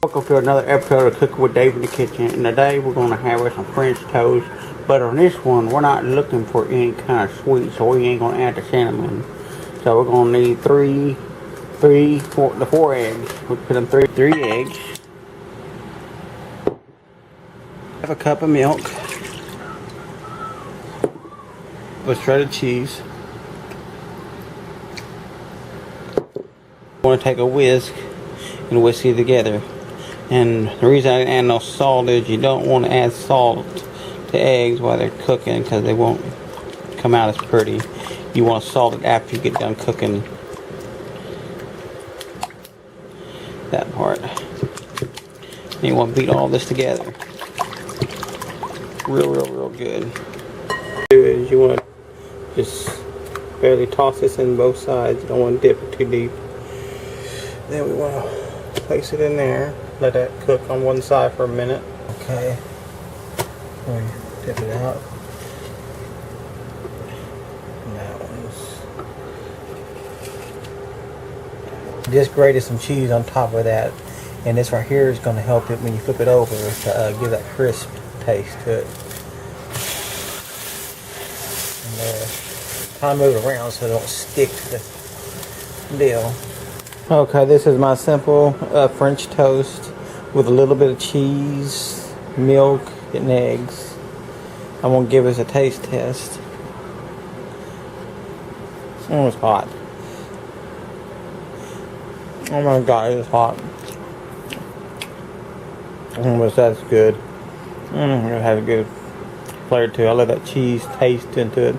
Welcome to another episode of Cooking with Dave in the Kitchen. And today we're going to have some French toast. But on this one, we're not looking for any kind of sweet, so we ain't going to add the cinnamon. So we're going to need four eggs. We'll put in three eggs. Half a cup of milk. With shredded cheese. We want to take a whisk and whisk it together. And the reason I didn't add no salt is you don't want to add salt to eggs while they're cooking because they won't come out as pretty. You want to salt it after you get done cooking that part. And you want to beat all this together. Real good. Is you want to just barely toss this in both sides. You don't want to dip it too deep. Then we want to place it in there. Let that cook on one side for a minute. Okay. Dip it out. And that one's. Just grated some cheese on top of that, and this right here is going to help it when you flip it over to give that crisp taste to it. And kind of move it around so it don't stick to the deal. Okay, this is my simple French toast with a little bit of cheese, milk, and eggs. I'm going to give us a taste test. Oh, it's hot. Oh my god, it's hot. But that's good. It has a good flavor too. I let that cheese taste into it.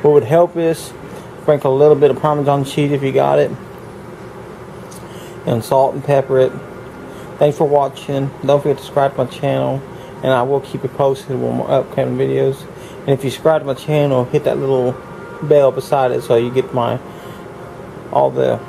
What would help is sprinkle a little bit of Parmesan cheese if you got it. And salt and pepper it. Thanks for watching. Don't forget to subscribe to my channel, and I will keep you posted with more upcoming videos. And if you subscribe to my channel, hit that little bell beside it so you get all the